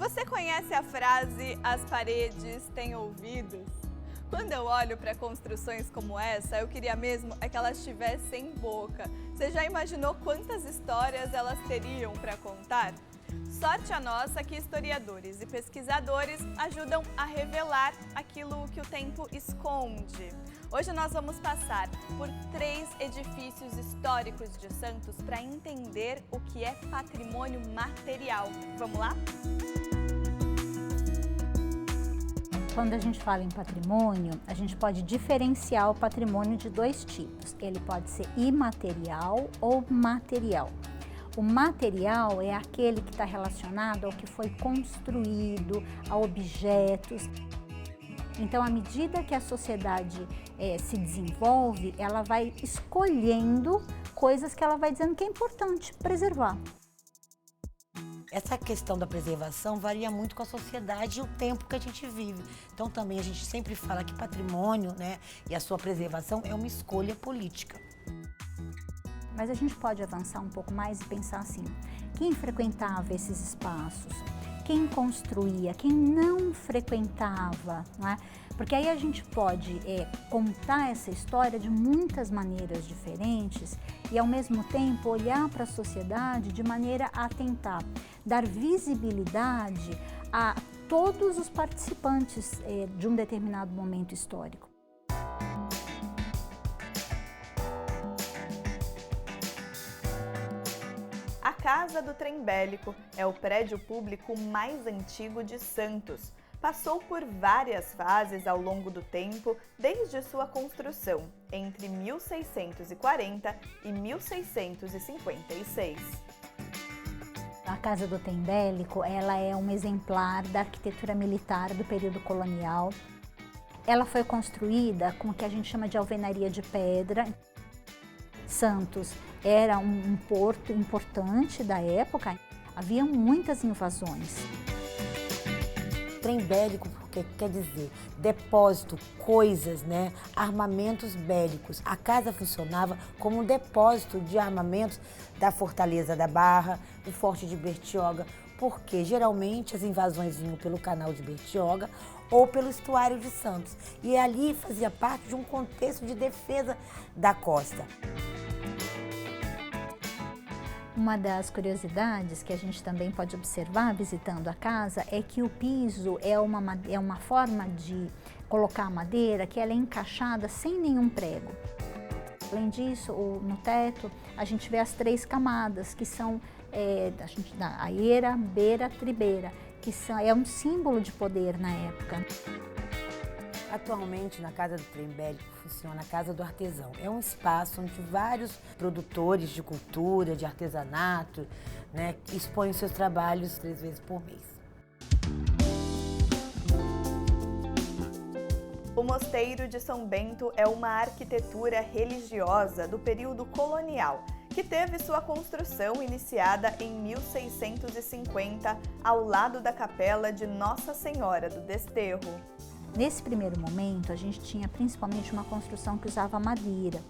Você conhece a frase "as paredes têm ouvidos"? Quando eu olho para construções como essa, eu queria mesmo é que elas tivessem boca. Você já imaginou quantas histórias elas teriam para contar? Sorte a nossa que historiadores e pesquisadores ajudam a revelar aquilo que o tempo esconde. Hoje nós vamos passar por 3 edifícios históricos de Santos para entender o que é patrimônio material. Vamos lá? Quando a gente fala em patrimônio, a gente pode diferenciar o patrimônio de 2 tipos. Ele pode ser imaterial ou material. O material é aquele que está relacionado ao que foi construído, a objetos. Então, à medida que a sociedade se desenvolve, ela vai escolhendo coisas que ela vai dizendo que é importante preservar. Essa questão da preservação varia muito com a sociedade e o tempo que a gente vive. Então também a gente sempre fala que patrimônio, e a sua preservação é uma escolha política. Mas a gente pode avançar um pouco mais e pensar assim, quem frequentava esses espaços? Quem construía? Quem não frequentava? Não é? Porque aí a gente pode contar essa história de muitas maneiras diferentes e ao mesmo tempo olhar para a sociedade de maneira a tentar dar visibilidade a todos os participantes de um determinado momento histórico. A Casa do Trem Bélico é o prédio público mais antigo de Santos. Passou por várias fases ao longo do tempo, desde sua construção, entre 1640 e 1656. A Casa do Trem Bélico, ela é um exemplar da arquitetura militar do período colonial. Ela foi construída com o que a gente chama de alvenaria de pedra. Santos era um porto importante da época, havia muitas invasões. Trem bélico, porque quer dizer depósito, coisas, armamentos bélicos. A casa funcionava como um depósito de armamentos da Fortaleza da Barra, do Forte de Bertioga, porque geralmente as invasões vinham pelo canal de Bertioga ou pelo estuário de Santos. E ali fazia parte de um contexto de defesa da costa. Uma das curiosidades que a gente também pode observar visitando a casa é que o piso é uma forma de colocar a madeira que ela é encaixada sem nenhum prego. Além disso, no teto, a gente vê as 3 camadas, que são a eira, beira, tribeira, que é um símbolo de poder na época. Atualmente, na Casa do Trem Bélico, funciona a Casa do Artesão. É um espaço onde vários produtores de cultura, de artesanato, expõem seus trabalhos 3 vezes por mês. O Mosteiro de São Bento é uma arquitetura religiosa do período colonial, que teve sua construção iniciada em 1650, ao lado da capela de Nossa Senhora do Desterro. Nesse primeiro momento, a gente tinha principalmente uma construção que usava madeira.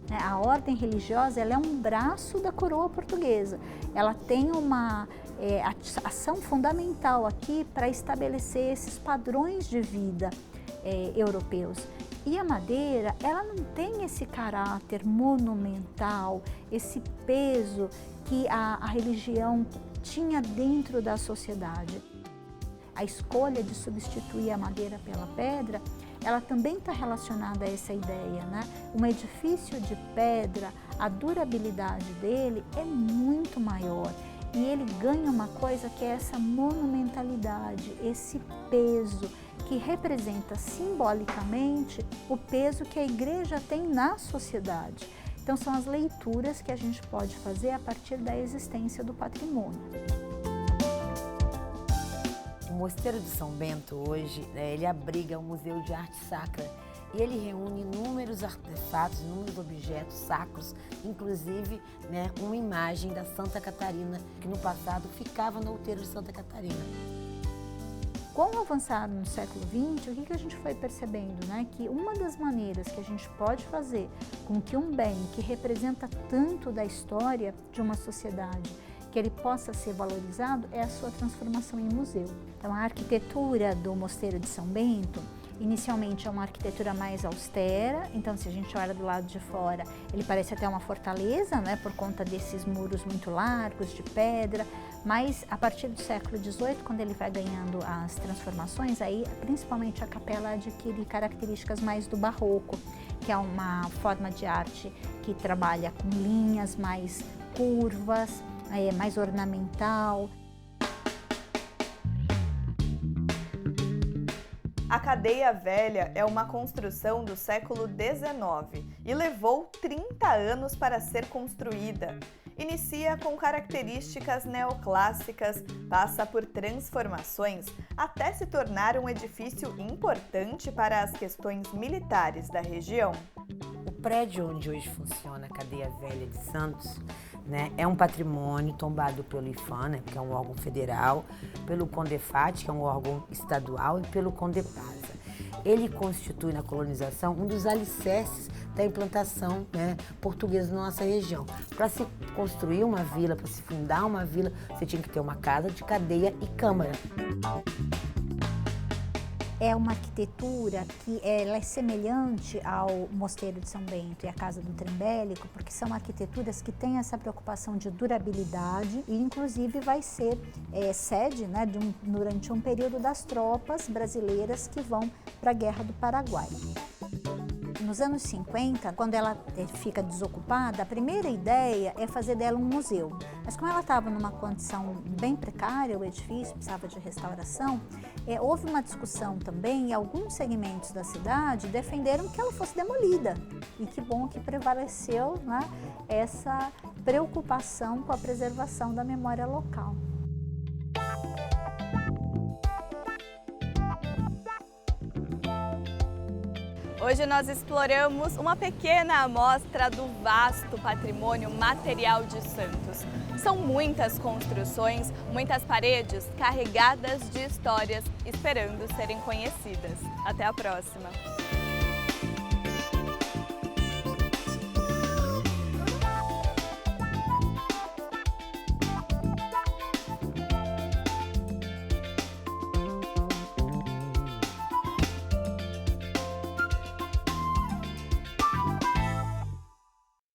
A ordem religiosa ela é um braço da coroa portuguesa. Ela tem uma ação fundamental aqui para estabelecer esses padrões de vida europeus. E a madeira, ela não tem esse caráter monumental, esse peso que a religião tinha dentro da sociedade. A escolha de substituir a madeira pela pedra, ela também está relacionada a essa ideia, Um edifício de pedra, a durabilidade dele é muito maior e ele ganha uma coisa que é essa monumentalidade, esse peso que representa simbolicamente o peso que a igreja tem na sociedade. Então são as leituras que a gente pode fazer a partir da existência do patrimônio. O Mosteiro de São Bento hoje, ele abriga um museu de arte sacra e ele reúne inúmeros artefatos, inúmeros objetos sacros, inclusive uma imagem da Santa Catarina, que no passado ficava no outeiro de Santa Catarina. Com o avançado no século XX, o que a gente foi percebendo? Que uma das maneiras que a gente pode fazer com que um bem que representa tanto da história de uma sociedade que ele possa ser valorizado é a sua transformação em museu. Então, a arquitetura do Mosteiro de São Bento, inicialmente é uma arquitetura mais austera, então se a gente olha do lado de fora, ele parece até uma fortaleza, né, por conta desses muros muito largos de pedra, mas a partir do século XVIII, quando ele vai ganhando as transformações, aí principalmente a capela adquire características mais do barroco, que é uma forma de arte que trabalha com linhas mais curvas, mais ornamental. A Cadeia Velha é uma construção do século XIX e levou 30 anos para ser construída. Inicia com características neoclássicas, passa por transformações até se tornar um edifício importante para as questões militares da região. O prédio onde hoje funciona a Cadeia Velha de Santos, né, é um patrimônio tombado pelo IPHAN, né, que é um órgão federal, pelo CONDEPHAT, que é um órgão estadual, e pelo CONDEPASA. Ele constitui na colonização um dos alicerces da implantação, né, portuguesa na nossa região. Para se construir uma vila, para se fundar uma vila, você tinha que ter uma casa de cadeia e câmara. É uma arquitetura que ela é semelhante ao Mosteiro de São Bento e à Casa do Trem Bélico, porque são arquiteturas que têm essa preocupação de durabilidade e, inclusive, vai ser sede, né, durante um período das tropas brasileiras que vão para a Guerra do Paraguai. Nos anos 50, quando ela fica desocupada, a primeira ideia é fazer dela um museu. Mas como ela estava numa condição bem precária, o edifício precisava de restauração, houve uma discussão também e alguns segmentos da cidade defenderam que ela fosse demolida. E que bom que prevaleceu, né, essa preocupação com a preservação da memória local. Hoje nós exploramos uma pequena amostra do vasto patrimônio material de Santos. São muitas construções, muitas paredes carregadas de histórias esperando serem conhecidas. Até a próxima!